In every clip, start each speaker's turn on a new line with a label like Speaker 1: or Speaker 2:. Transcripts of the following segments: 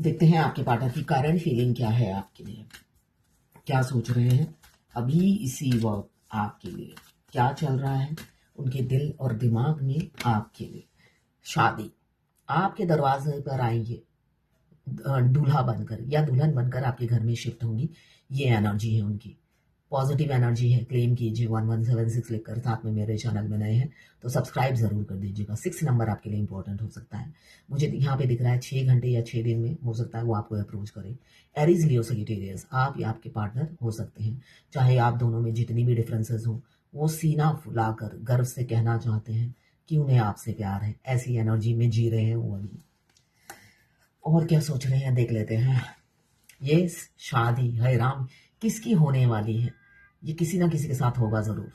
Speaker 1: देखते हैं आपके पार्टनर की करंट फीलिंग क्या है आपके लिए, क्या सोच रहे हैं अभी इसी वक्त आपके लिए, क्या चल रहा है उनके दिल और दिमाग में आपके लिए। शादी आपके दरवाजे पर आएंगे, दूल्हा बनकर या दुल्हन बनकर आपके घर में शिफ्ट होंगी। ये एनर्जी है उनकी, पॉजिटिव एनर्जी है। क्लेम कीजिए 1176 लिखकर, साथ में मेरे चैनल में नए हैं तो सब्सक्राइब जरूर कर दीजिएगा। 6 नंबर आपके लिए इंपॉर्टेंट हो सकता है। मुझे यहाँ पे दिख रहा है 6 घंटे या 6 दिन में हो सकता है वो आपको अप्रोच करे। एरीज लियो सजिटेरियस, आप या आपके पार्टनर हो सकते हैं। चाहे आप दोनों में जितनी भी डिफरेंसेस हो, वो सीना फुलाकर गर्व से कहना चाहते हैं कि उन्हें आपसे प्यार है। ऐसी एनर्जी में जी रहे हैं वो अभी। और क्या सोच रहे हैं देख लेते हैं। ये शादी है राम किसकी होने वाली है, ये किसी ना किसी के साथ होगा जरूर।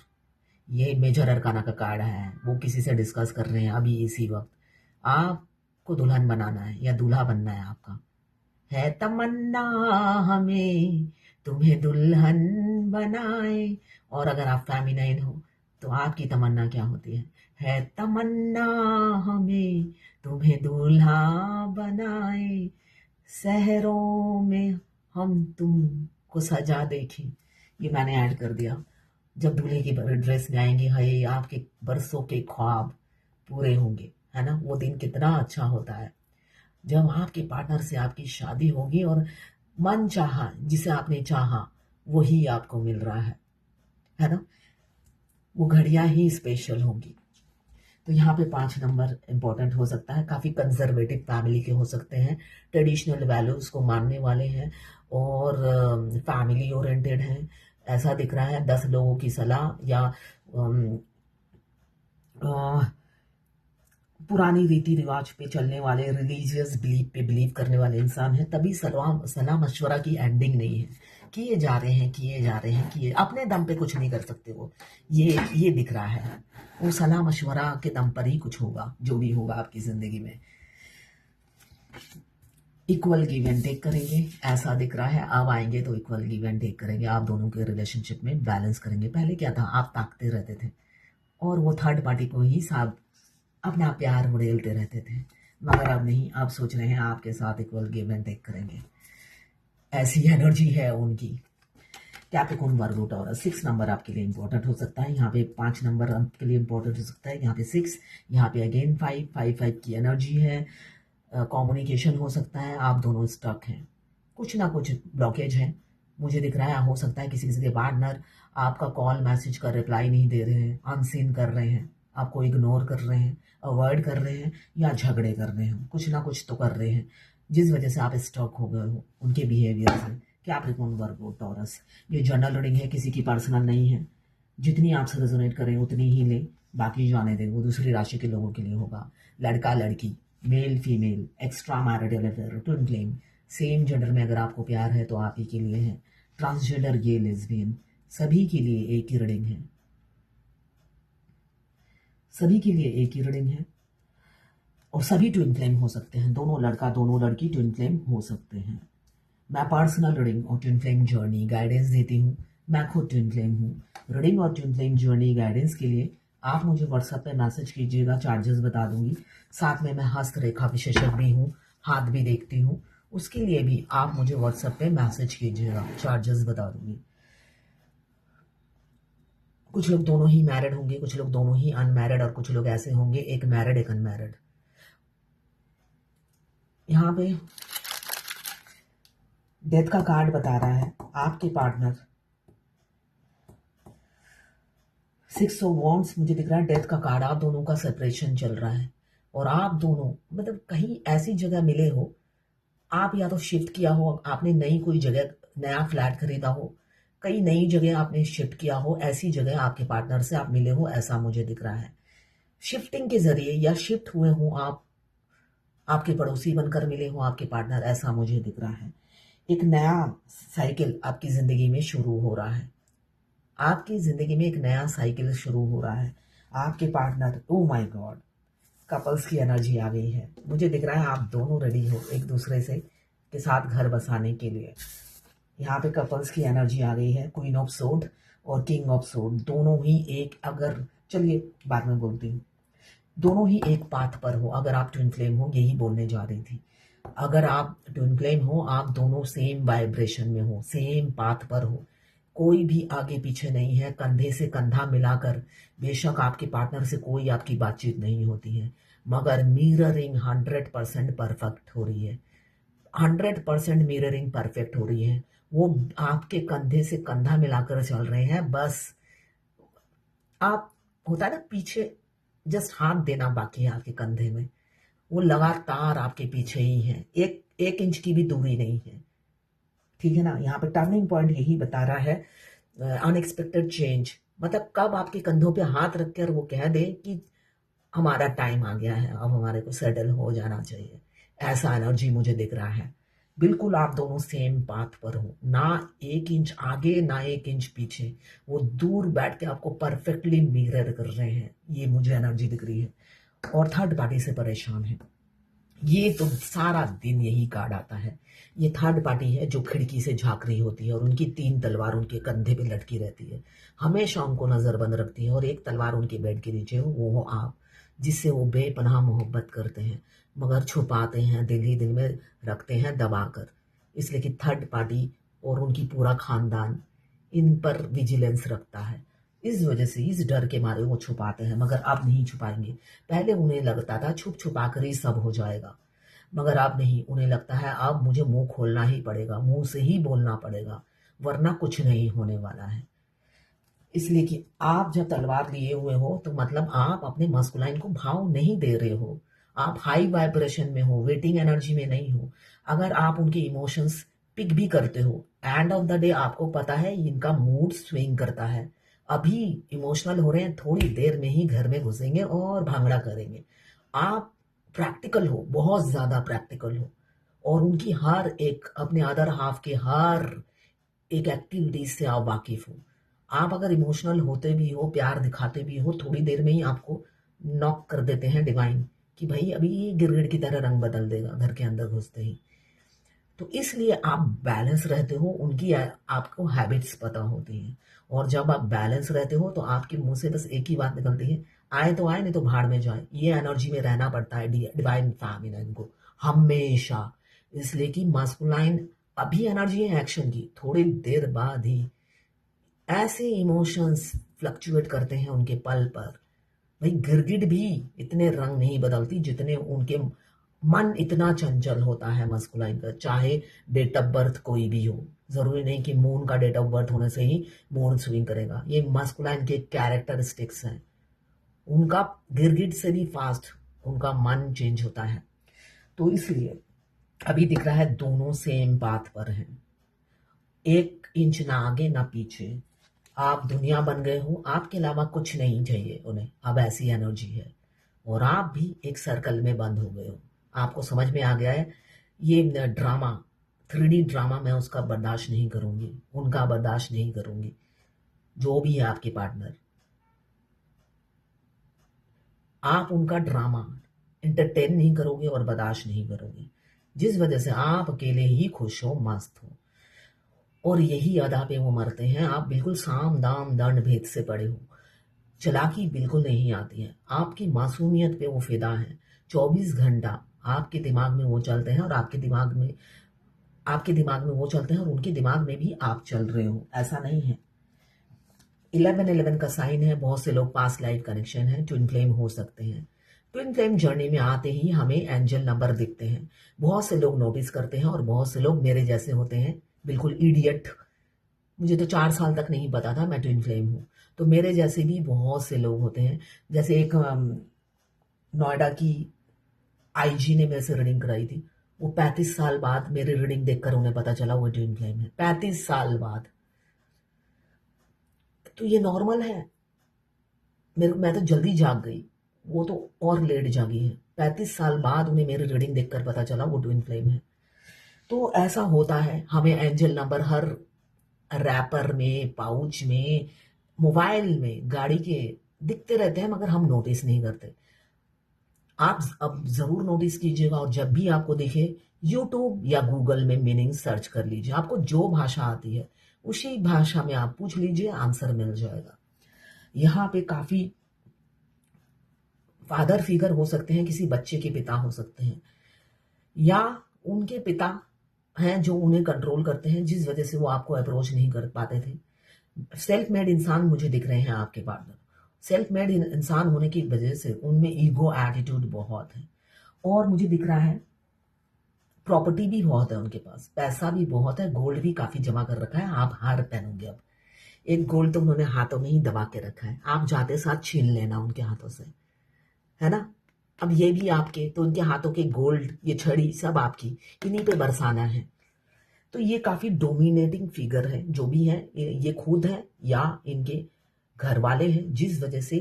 Speaker 1: ये मेजर अरकाना का कार्ड है, वो किसी से डिस्कस कर रहे हैं अभी इसी वक्त। आपको दुल्हन बनाना है या दूल्हा बनना है आपका। है तमन्ना हमें तुम्हें दुल्हन बनाए। और अगर आप फेमिनाइन हो तो आपकी तमन्ना क्या होती है तमन्ना हमें तुम्हें दूल्हा बनाए, शहरों में हम तुमको सजा देखें। ये मैंने ऐड कर दिया। जब दूल्हे की ड्रेस में आएंगे, हाय आपके बरसों के ख्वाब पूरे होंगे, है ना। वो दिन कितना अच्छा होता है जब आपके पार्टनर से आपकी शादी होगी और मन चाहा जिसे आपने चाहा वही आपको मिल रहा है ना। वो घड़ियां ही स्पेशल होंगी। तो यहाँ पे 5 नंबर इंपॉर्टेंट हो सकता है। काफ़ी कंजर्वेटिव फैमिली के हो सकते हैं, ट्रेडिशनल वैल्यूज़ को मानने वाले हैं और फैमिली ओरिएंटेड हैं। ऐसा दिख रहा है 10 लोगों की सलाह या अम, अ, पुरानी रीति रिवाज पे चलने वाले, रिलीजियस बिलीफ पे बिलीव करने वाले इंसान है। तभी सलाह सलाह मशवरा की एंडिंग नहीं है, किए जा रहे हैं किए जा रहे हैं किए, अपने दम पे कुछ नहीं कर सकते वो। ये दिख रहा है। वो सलाह मशवरा के दम पर ही कुछ होगा, जो भी होगा आपकी जिंदगी में। इक्वल गिव एंड टेक करेंगे ऐसा दिख रहा है। अब आएंगे तो इक्वल गिव एंड टेक करेंगे, आप दोनों के रिलेशनशिप में बैलेंस करेंगे। पहले क्या था, आप ताकते रहते थे और वो थर्ड पार्टी को ही साथ अपना प्यार उड़ेलते रहते थे, मगर अब नहीं। आप सोच रहे हैं आपके साथ इक्वल गिव एंड टेक करेंगे। ऐसी एनर्जी है उनकी। कैप्रिकॉर्न वर्गो टॉरस 6 नंबर आपके लिए इंपॉर्टेंट हो सकता है। यहाँ पे 5 नंबर आपके लिए इंपॉर्टेंट हो सकता है। यहाँ पे 6, यहाँ पे अगेन 5 की एनर्जी है। कम्युनिकेशन हो सकता है, आप दोनों स्टक हैं, कुछ ना कुछ ब्लॉकेज है। मुझे दिख रहा है हो सकता है किसी किसी के पार्टनर आपका कॉल मैसेज का रिप्लाई नहीं दे रहे हैं, अनसीन कर रहे हैं, आपको इग्नोर कर रहे हैं, अवॉइड कर रहे हैं या झगड़े कर रहे हैं। कुछ ना कुछ तो कर रहे हैं जिस वजह से आप स्टॉक हो गए हो उनके बिहेवियर से। कैप्रिकॉर्न वर्गो टॉरस, ये जनरल रीडिंग है, किसी की पर्सनल नहीं है। जितनी आपसे रेजोनेट करें उतनी ही ले, बाकी जाने दें, वो दूसरी राशि के लोगों के लिए होगा। लड़का लड़की, male female, extra marital affair, twin flame, same gender में अगर आपको प्यार है तो आप ही के लिए है। ट्रांसजेंडर, गे, लेस्बियन, सभी के लिए एक ही रीडिंग है। सभी के लिए एक ही रीडिंग है और सभी ट्विन फ्लेम हो सकते हैं। दोनों लड़का दोनों लड़की ट्विन फ्लेम हो सकते हैं। मैं पर्सनल रीडिंग और ट्विन फ्लेम जर्नी गाइडेंस देती हूँ। मैं खुद ट्विन फ्लेम हूँ। रीडिंग और ट्विन फ्लेम जर्नी गाइडेंस के लिए आप मुझे व्हाट्सएप पे मैसेज कीजिएगा, चार्जेस बता दूंगी। साथ में मैं हस्तरेखा विशेषज्ञ भी हूँ, हाथ भी देखती हूँ, उसके लिए भी आप मुझे व्हाट्सएप पे मैसेज कीजिएगा, चार्जेस बता दूंगी। कुछ लोग दोनों ही मैरिड होंगे, कुछ लोग दोनों ही अनमैरिड और कुछ लोग ऐसे होंगे एक मैरिड एक अनमैरिड। यहाँ पे डेथ का कार्ड बता रहा है आपके पार्टनर 6 ऑफ वॉन्ड्स मुझे दिख रहा है। डेथ का कार्ड, आप दोनों का सेपरेशन चल रहा है और आप दोनों मतलब कहीं ऐसी जगह मिले हो, आप या तो शिफ्ट किया हो, आपने नई कोई जगह नया फ्लैट खरीदा हो, कई नई जगह आपने शिफ्ट किया हो, ऐसी जगह आपके पार्टनर से आप मिले हो, ऐसा मुझे दिख रहा है। शिफ्टिंग के जरिए या शिफ्ट हुए हो आप, आपके पड़ोसी बनकर मिले हो आपके पार्टनर, ऐसा मुझे दिख रहा है। एक नया साइकिल आपकी जिंदगी में शुरू हो रहा है। आपकी जिंदगी में एक नया साइकिल शुरू हो रहा है। आपके partner, oh my God, couples की एनर्जी आ गई है। मुझे दिख रहा है आप दोनों रेडी हो एक दूसरे से के साथ घर बसाने के लिए। यहाँ पे कपल्स की एनर्जी आ गई है। क्वीन ऑफ सोर्ड और किंग ऑफ सोर्ड दोनों ही एक, अगर चलिए बाद में बोलती हूँ, दोनों ही एक पाथ पर हो। अगर आप ट्विन फ्लेम हो, यही बोलने जा रही थी। अगर आप ट्विन फ्लेम हो, आप दोनों सेम वाइब्रेशन में हो, सेम पाथ पर हो, कोई भी आगे पीछे नहीं है, कंधे से कंधा मिलाकर, बेशक आपके पार्टनर से कोई आपकी बातचीत नहीं होती है, मगर मिररिंग 100% परफेक्ट हो रही है, 100% मिररिंग परफेक्ट हो रही है। वो आपके कंधे से कंधा मिलाकर चल रहे हैं, बस आप, होता है ना पीछे जस्ट हाथ देना बाकी है आपके कंधे में, वो लगातार आपके पीछे ही है, एक एक इंच की भी दूरी नहीं है। ठीक है ना, यहाँ पे टर्निंग पॉइंट यही बता रहा है, अनएक्सपेक्टेड चेंज, मतलब कब आपके कंधों पे हाथ रख कर वो कह दे कि हमारा टाइम आ गया है, अब हमारे को सेटल हो जाना चाहिए, ऐसा एनर्जी मुझे दिख रहा है। बिल्कुल आप दोनों सेम पाथ पर हो, ना एक इंच आगे ना एक इंच पीछे, वो दूर बैठ के आपको परफेक्टली मिरर कर रहे हैं, ये मुझे एनर्जी दिख रही है। और थर्ड पार्टी से परेशान है, ये तो सारा दिन यही कार्ड आता है। ये थर्ड पार्टी है जो खिड़की से झांक रही होती है और उनकी 3 तलवार उनके कंधे पे लटकी रहती है, हमेशा उनको नजरबंद रखती है, और एक तलवार उनके बेड के नीचे हो, वो हो आप, जिससे वो बेपनाह मोहब्बत करते हैं, मगर छुपाते हैं, दिल ही दिल में रखते हैं दबाकर, इसलिए कि थर्ड पार्टी और उनकी पूरा खानदान इन पर विजिलेंस रखता है। इस वजह से, इस डर के मारे वो छुपाते हैं, मगर अब नहीं छुपाएंगे। पहले उन्हें लगता था छुप छुपा कर ही सब हो जाएगा, मगर अब नहीं, उन्हें लगता है अब मुझे मुंह खोलना ही पड़ेगा, मुंह से ही बोलना पड़ेगा, वरना कुछ नहीं होने वाला है। इसलिए कि आप जब तलवार लिए हुए हो तो मतलब आप अपने मस्कुलाइन को भाव नहीं दे रहे हो, आप हाई वाइब्रेशन में हो, वेटिंग एनर्जी में नहीं हो। अगर आप उनके इमोशंस पिक भी करते हो, एंड ऑफ द डे आपको पता है इनका मूड स्विंग करता है, अभी इमोशनल हो रहे हैं, थोड़ी देर में ही घर में घुसेंगे और भांगड़ा करेंगे। आप प्रैक्टिकल हो, बहुत ज्यादा प्रैक्टिकल हो, और उनकी हर एक, अपने अदर हाफ के हर एक एक्टिविटीज से आप वाकिफ हो। आप अगर इमोशनल होते भी हो, प्यार दिखाते भी हो, थोड़ी देर में ही आपको नॉक कर देते हैं डिवाइन कि भाई अभी ये गिरगिट की तरह रंग बदल देगा घर के अंदर घुसते ही। तो इसलिए आप बैलेंस रहते हो, उनकी आपको हैबिट्स पता होती हैं, और जब आप बैलेंस रहते हो तो आपके मुंह से बस एक ही बात निकलती है, आए तो आए, नहीं तो भाड़ में जाए। ये एनर्जी में रहना पड़ता है डिवाइन फेमिनिन को हमेशा, इसलिए कि मास्कुलाइन अभी एनर्जी है एक्शन की, थोड़ी देर बाद ही ऐसे इमोशंस फ्लक्चुएट करते हैं उनके पल पर। भाई गिरगिट भी इतने रंग नहीं बदलती जितने उनके मन इतना चंचल होता है मस्कुलाइन का, चाहे डेट ऑफ बर्थ कोई भी हो, जरूरी नहीं कि मून का डेट ऑफ बर्थ होने से ही मूड स्विंग करेगा, ये मस्कुलाइन के कैरेक्टरिस्टिक्स हैं, उनका गिरगिट से भी फास्ट उनका मन चेंज होता है। तो इसलिए अभी दिख रहा है दोनों सेम पाथ पर हैं, एक इंच ना आगे ना पीछे, आप दुनिया बन गए हो, आपके अलावा कुछ नहीं चाहिए उन्हें, अब ऐसी एनर्जी है, और आप भी एक सर्कल में बंद हो गए हो, आपको समझ में आ गया है ये ड्रामा, 3D ड्रामा, मैं उसका बर्दाश्त नहीं करूंगी, उनका बर्दाश्त नहीं करूंगी, जो भी है आपके पार्टनर, आप उनका ड्रामा एंटरटेन नहीं करोगे और बर्दाश्त नहीं करोगे, जिस वजह से आप अकेले ही खुश हो, मस्त हो, और यही अदा पे वो मरते हैं। आप बिल्कुल साम दाम दंड भेद से पड़े हो, चालाकी बिल्कुल नहीं आती है, आपकी मासूमियत पे वो फिदा है, 24 घंटा आपके दिमाग में वो चलते हैं, और आपके दिमाग में वो चलते हैं, और उनके दिमाग में भी आप चल रहे हो, ऐसा नहीं है। 1111 का साइन है, बहुत से लोग पास्ट लाइफ कनेक्शन है, ट्विन फ्लेम हो सकते हैं। ट्विन फ्लेम जर्नी में आते ही हमें एंजल नंबर दिखते हैं, बहुत से लोग नोटिस करते हैं, और बहुत से लोग मेरे जैसे होते हैं, बिल्कुल इडियट, मुझे तो 4 साल तक नहीं पता था मैं ट्विन फ्लेम हूँ, तो मेरे जैसे भी बहुत से लोग होते हैं। जैसे एक नोएडा की आईजी ने मेरे से रीडिंग कराई थी, वो 35 साल बाद मेरी रीडिंग देखकर उन्हें पता चला वो ट्विन फ्लेम है, 35 साल बाद। तो ये नॉर्मल है, मैं तो जल्दी जाग गई, वो तो और लेट जागी है, 35 साल बाद उन्हें मेरी रीडिंग देखकर पता चला वो ट्विन फ्लेम है। तो ऐसा होता है, हमें एंजल नंबर हर रैपर में, पाउच में, मोबाइल में, गाड़ी के दिखते रहते हैं, मगर हम नोटिस नहीं करते। आप अब जरूर नोटिस कीजिएगा, और जब भी आपको दिखे यूट्यूब या गूगल में मीनिंग सर्च कर लीजिए, आपको जो भाषा आती है उसी भाषा में आप पूछ लीजिए, आंसर मिल जाएगा। यहाँ पे काफी फादर फिगर हो सकते हैं, किसी बच्चे के पिता हो सकते हैं, या उनके पिता हैं जो उन्हें कंट्रोल करते हैं, जिस वजह से वो आपको अप्रोच नहीं कर पाते थे। सेल्फ मेड इंसान मुझे दिख रहे हैं आपके पार्टनर। सेल्फ मेड इंसान होने की वजह से उनमें ईगो एटीट्यूड बहुत है, और मुझे दिख रहा है प्रॉपर्टी भी बहुत है उनके पास, पैसा भी बहुत है, गोल्ड भी काफी जमा कर रखा है। आप हार पहनोगे अब। एक गोल्ड तो उन्होंने हाथों में ही दबा के रखा है, आप जाते साथ छीन लेना उनके हाथों से, है ना। अब ये भी आपके, तो उनके हाथों के गोल्ड, ये छड़ी सब आपकी, इन्हीं पे बरसाना है। तो ये काफी डोमिनेटिंग फिगर है, जो भी है ये खुद है या इनके घर वाले हैं, जिस वजह से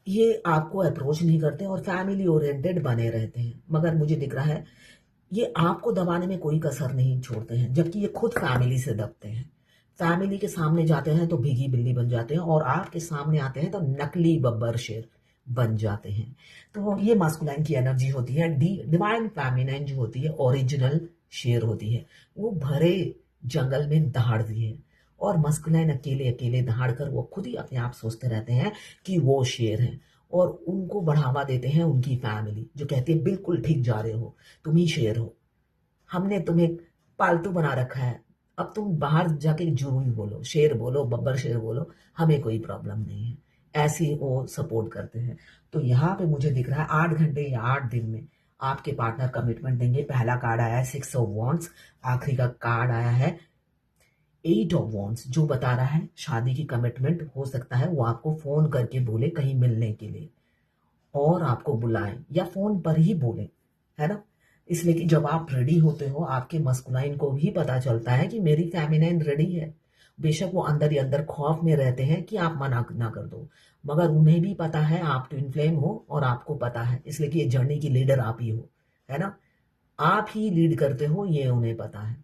Speaker 1: ये आपको अप्रोच नहीं करते और फैमिली ओरिएंटेड बने रहते हैं। मगर मुझे दिख रहा है ये आपको दबाने में कोई कसर नहीं छोड़ते हैं, जबकि ये खुद फैमिली से दबते हैं। फैमिली के सामने जाते हैं तो भीगी बिल्ली बन जाते हैं, और आपके सामने आते हैं तो नकली बब्बर शेर बन जाते हैं। तो ये मास्कुलाइन की एनर्जी होती है। डिवाइन फेमिनाइन जो होती है ओरिजिनल शेर होती है, वो भरे जंगल में दहाड़ती है, और मस्कुलाइन अकेले अकेले दहाड़ कर वो खुद ही अपने आप सोचते रहते हैं कि वो शेर है, और उनको बढ़ावा देते हैं उनकी फैमिली, जो कहती है बिल्कुल ठीक जा रहे हो, तुम ही शेर हो, हमने तुम्हें पालतू बना रखा है, अब तुम बाहर जाके जुर्म बोलो, शेर बोलो, बब्बर शेर बोलो, हमें कोई प्रॉब्लम नहीं है। ऐसे वो सपोर्ट करते हैं। तो यहाँ पे मुझे दिख रहा है 8 घंटे या 8 दिन में आपके पार्टनर कमिटमेंट देंगे। पहला कार्ड आया है 6 ऑफ वॉन्ड्स, आखिरी का कार्ड आया है 8 ऑफ वॉन्ड्स, जो बता रहा है शादी की कमिटमेंट हो सकता है वो आपको फोन करके बोले कहीं मिलने के लिए, और आपको बुलाएं या फोन पर ही बोले, है ना। इसलिए कि जब आप रेडी होते हो, आपके मस्कुलाइन को भी पता चलता है कि मेरी फेमिनाइन रेडी है। बेशक वो अंदर ही अंदर खौफ में रहते हैं कि आप मना ना कर दो, मगर उन्हें भी पता है आप ट्विन फ्लेम हो, और आपको पता है, इसलिए कि ये जर्नी की लीडर आप ही हो, है ना। आप ही लीड करते हो, ये उन्हें पता है।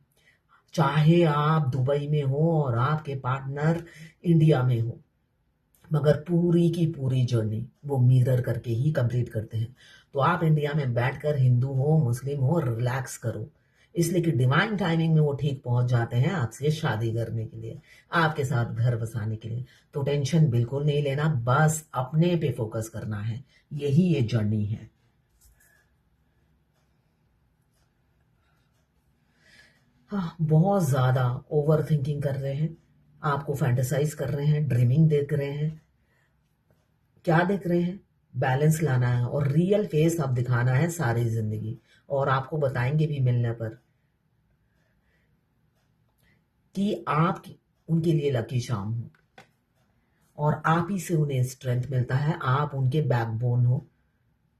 Speaker 1: चाहे आप दुबई में हो और आपके पार्टनर इंडिया में हो, मगर पूरी की पूरी जर्नी वो मिरर करके ही कंप्लीट करते हैं। तो आप इंडिया में बैठकर हिंदू हो मुस्लिम हो रिलैक्स करो, इसलिए कि डिवाइन टाइमिंग में वो ठीक पहुंच जाते हैं आपसे शादी करने के लिए, आपके साथ घर बसाने के लिए। तो टेंशन बिल्कुल नहीं लेना, बस अपने पे फोकस करना है, यही ये जर्नी है। हाँ, बहुत ज्यादा ओवर थिंकिंग कर रहे हैं, आपको फैंटेसाइज कर रहे हैं, ड्रीमिंग देख रहे हैं। क्या देख रहे हैं, बैलेंस लाना है और रियल फेस अब दिखाना है सारी जिंदगी, और आपको बताएंगे भी मिलने पर कि आप उनके लिए लकी शाम हो, और आप ही से उन्हें स्ट्रेंथ मिलता है, आप उनके बैकबोन हो,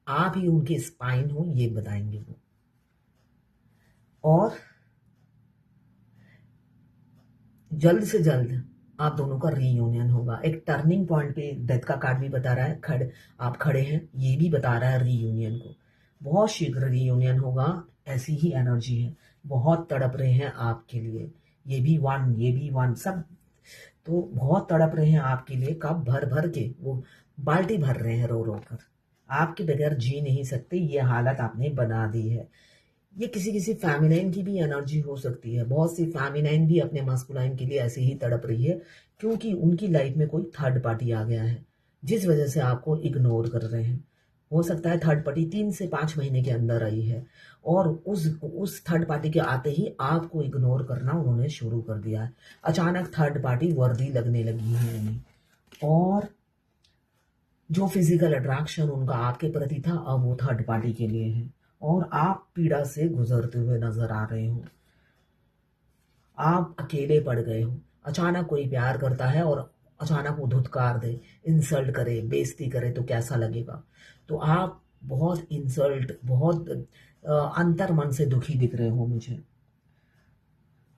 Speaker 1: आप ही उनके स्पाइन हो, ये बताएंगे वो। और जल्द से जल्द आप दोनों का रीयूनियन होगा। एक टर्निंग पॉइंट पे डेथ का कार्ड भी बता रहा है, आप खड़े हैं, ये भी बता रहा है रीयूनियन को। बहुत शीघ्र रीयूनियन होगा, ऐसी ही एनर्जी है। बहुत तड़प रहे हैं आपके लिए, ये भी वन, ये भी वन, सब तो बहुत तड़प रहे हैं आपके लिए। कब भर भर के वो बाल्टी भर रहे हैं रो रो कर, आपके बगैर जी नहीं सकते, ये हालत आपने बना दी है। ये किसी किसी फेमिनाइन की भी एनर्जी हो सकती है। बहुत सी फेमिनाइन भी अपने मास्कुलाइन के लिए ऐसे ही तड़प रही है, क्योंकि उनकी लाइफ में कोई थर्ड पार्टी आ गया है, जिस वजह से आपको इग्नोर कर रहे हैं। हो सकता है थर्ड पार्टी 3 से 5 महीने के अंदर आई है, और उस थर्ड पार्टी के आते ही आपको इग्नोर करना उन्होंने शुरू कर दिया है। अचानक थर्ड पार्टी वर्दी लगने लगी है उन्हें, और जो फिजिकल अट्रैक्शन उनका आपके प्रति था, अब वो थर्ड पार्टी के लिए है, और आप पीड़ा से गुजरते हुए नजर आ रहे हो। आप अकेले पड़ गए हो। अचानक कोई प्यार करता है और अचानक वो धुतकार दे, इंसल्ट करे, बेइज्जती करे, तो कैसा लगेगा। तो आप बहुत इंसल्ट, बहुत अंतर मन से दुखी दिख रहे हो मुझे।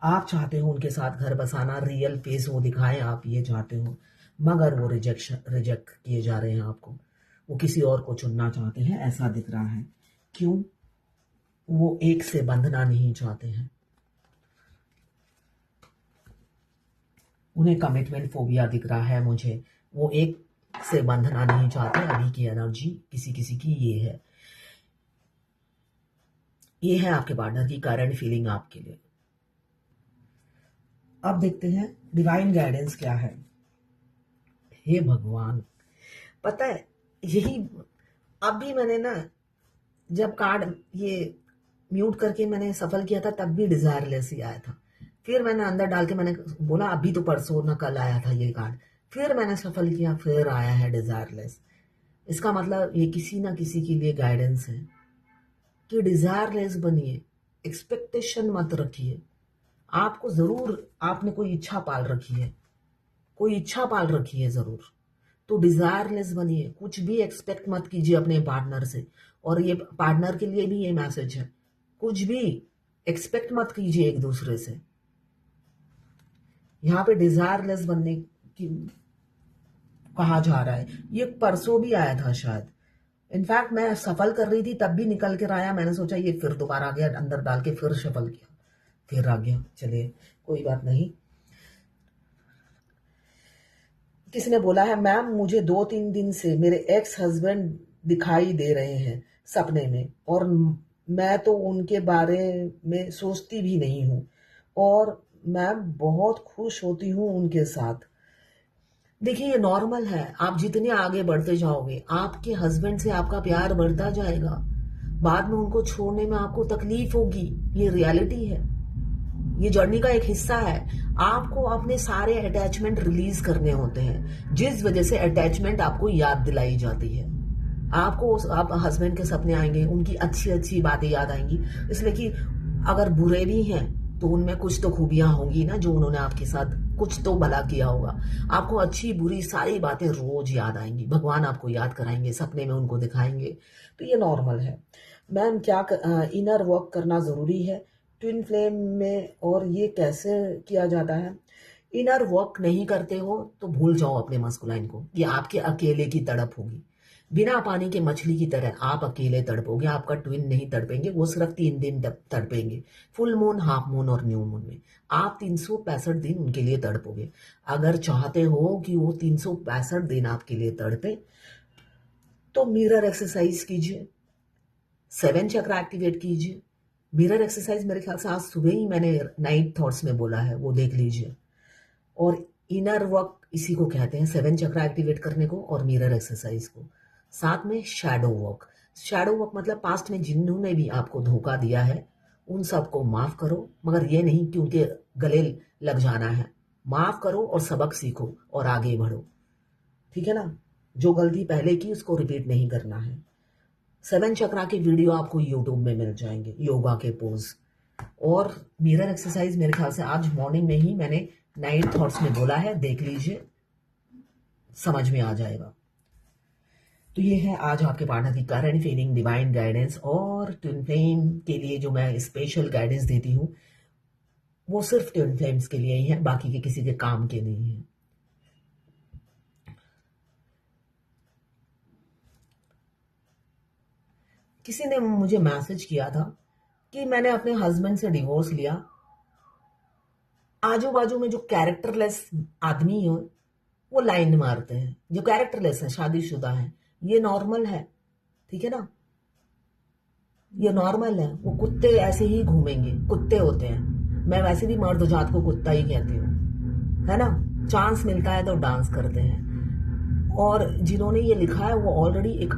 Speaker 1: आप चाहते हो उनके साथ घर बसाना, रियल फेस वो दिखाएं, आप ये चाहते हो, मगर वो रिजेक्ट किए जा रहे हैं आपको। वो किसी और को चुनना चाहते हैं, ऐसा दिख रहा है। क्यों? वो एक से बंधना नहीं चाहते हैं, उन्हें कमिटमेंट फोबिया दिख रहा है मुझे। वो एक से बंधना नहीं चाहते। अभी की एनर्जी किसी किसी की ये है। ये है आपके पार्टनर की करंट फीलिंग आपके लिए। अब देखते हैं डिवाइन गाइडेंस क्या है। हे भगवान, पता है यही, अब भी मैंने ना जब कार्ड ये म्यूट करके मैंने सफल किया था तब भी डिजायरलेस ही आया था। फिर मैंने अंदर डाल के मैंने बोला अभी तो परसों न कल आया था ये कार्ड, फिर मैंने सफल किया, फिर आया है डिजायरलेस। इसका मतलब ये किसी ना किसी के लिए गाइडेंस है कि डिजायरलेस बनिए, एक्सपेक्टेशन मत रखिए। आपको जरूर, आपने कोई इच्छा पाल रखी है, कोई इच्छा पाल रखी है जरूर, तो डिजायरलेस बनिए। कुछ भी एक्सपेक्ट मत कीजिए अपने पार्टनर से। और ये पार्टनर के लिए भी ये मैसेज है, कुछ भी एक्सपेक्ट मत कीजिए एक दूसरे से। यहाँ पे डिजायरलेस बनने की कहा जा रहा है। ये परसों भी आया था शायद, इनफैक्ट मैं सफल कर रही थी तब भी निकल कर आया। मैंने सोचा ये फिर दोबारा आ गया, अंदर डाल के फिर सफल किया, फिर आ गया। चलिए कोई बात नहीं। किसी ने बोला है मैम मुझे 2-3 दिन से मेरे एक्स हस्बैंड दिखाई दे रहे हैं सपने में, और मैं तो उनके बारे में सोचती भी नहीं हूँ, और मैं बहुत खुश होती हूँ उनके साथ। देखिए ये नॉर्मल है। आप जितने आगे बढ़ते जाओगे आपके हस्बैंड से आपका प्यार बढ़ता जाएगा, बाद में उनको छोड़ने में आपको तकलीफ होगी। ये रियलिटी है, ये जर्नी का एक हिस्सा है। आपको अपने सारे अटैचमेंट रिलीज करने होते हैं, जिस वजह से अटैचमेंट आपको याद दिलाई जाती है। आपको आप हस्बैंड के सपने आएंगे, उनकी अच्छी अच्छी बातें याद आएंगी, इसलिए कि अगर बुरे भी हैं तो उनमें कुछ तो खूबियां होंगी ना, जो उन्होंने आपके साथ कुछ तो भला किया होगा। आपको अच्छी बुरी सारी बातें रोज याद आएंगी, भगवान आपको याद कराएंगे, सपने में उनको दिखाएंगे। तो ये नॉर्मल है। मैम क्या इनर वर्क करना जरूरी है ट्विन फ्लेम में, और ये कैसे किया जाता है? इनर वर्क नहीं करते हो तो भूल जाओ अपने मस्कुलाइन को। ये आपके अकेले की तड़प होगी, बिना पानी के मछली की तरह आप अकेले तड़पोगे। आपका ट्विन नहीं तड़पेंगे, वो सिर्फ 3 दिन तड़पेंगे, फुल मून, हाफ मून और न्यू मून में। आप 365 दिन उनके लिए तड़पोगे। अगर चाहते हो कि वो 365 दिन आपके लिए तड़पे तो मिरर एक्सरसाइज कीजिए, 7 चक्र एक्टिवेट कीजिए। मिरर एक्सरसाइज मेरे ख्याल से आज सुबह ही मैंने नाइट थॉट्स में बोला है, वो देख लीजिए। और इनर वर्क इसी को कहते हैं, 7 चक्र एक्टिवेट करने को और मिरर एक्सरसाइज को। साथ में शैडो वर्क। शैडो वर्क मतलब पास्ट में जिन्होंने भी आपको धोखा दिया है उन सबको माफ करो, मगर ये नहीं कि उनके गले लग जाना है। माफ करो और सबक सीखो और आगे बढ़ो, ठीक है ना। जो गलती पहले की उसको रिपीट नहीं करना है। 7 चक्रा के वीडियो आपको यूट्यूब में मिल जाएंगे, योगा के पोज। और मिरर एक्सरसाइज मेरे ख्याल से आज मॉर्निंग में ही मैंने नाइट थॉट्स में बोला है, देख लीजिए, समझ में आ जाएगा। तो ये है आज आपके पार्टनर की करंट फीलिंग, डिवाइन गाइडेंस। और ट्विन फ्लेम के लिए जो मैं स्पेशल गाइडेंस देती हूँ वो सिर्फ ट्विन फ्लेम्स के लिए ही है, बाकी के किसी के काम के नहीं है। किसी ने मुझे मैसेज किया था कि मैंने अपने हस्बैंड से डिवोर्स लिया। आजू बाजू में जो कैरेक्टरलेस आदमी है वो लाइन मारते हैं, जो कैरेक्टरलेस है, शादीशुदा है। ये नॉर्मल है, ठीक है ना, ये नॉर्मल है। वो कुत्ते ऐसे ही घूमेंगे, कुत्ते होते हैं। मैं वैसे भी मर्द जात को कुत्ता ही कहती हूँ, है ना। चांस मिलता है तो डांस करते हैं। और जिन्होंने ये लिखा है वो ऑलरेडी एक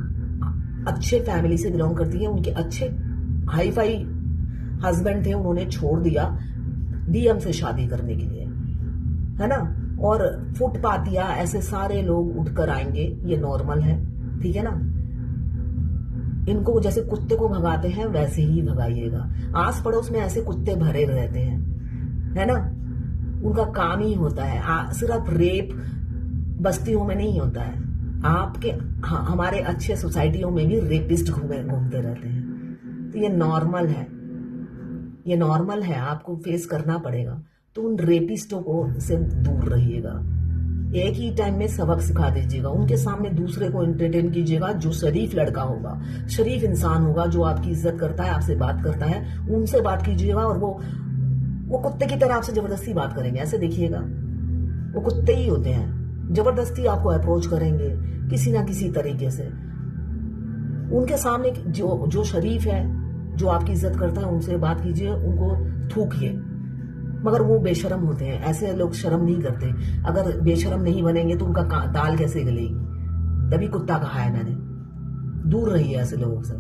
Speaker 1: अच्छे फैमिली से बिलोंग करती है। उनके अच्छे हाई फाई हस्बैंड थे, उन्होंने छोड़ दिया डीएम से शादी करने के लिए, है ना। और फुटपाथ या ऐसे सारे लोग उठकर आएंगे, ये नॉर्मल है, ठीक है ना। इनको जैसे कुत्ते को भगाते हैं वैसे ही भगाइएगा। आस पड़ोस में ऐसे कुत्ते भरे रहते हैं, है ना। उनका काम ही होता है सिर्फ रेप बस्तियों में नहीं होता है। आपके हमारे अच्छे सोसाइटियों में भी रेपिस्ट घूमते रहते हैं। तो ये नॉर्मल है, ये नॉर्मल है, आपको फेस करना पड़ेगा। तो उन रेपिस्टों को से दूर रहिएगा। एक ही टाइम में सबक सिखा दीजिएगा। उनके सामने दूसरे को एंटरटेन कीजिएगा जो शरीफ लड़का होगा, शरीफ इंसान होगा, जो आपकी इज्जत करता है, आपसे बात करता है, उनसे बात कीजिएगा। और वो कुत्ते की तरह आपसे जबरदस्ती बात करेंगे, ऐसे देखिएगा। वो कुत्ते ही होते हैं, जबरदस्ती आपको अप्रोच करेंगे किसी ना किसी तरीके से। उनके सामने जो शरीफ है, जो आपकी इज्जत करता है, उनसे बात कीजिए, उनको थूकिए। मगर वो बेशरम होते हैं, ऐसे लोग शर्म नहीं करते। अगर बेशरम नहीं बनेंगे तो उनका दाल कैसे गलेगी। तभी कुत्ता कहा है मैंने, दूर रहिए ऐसे लोगों से।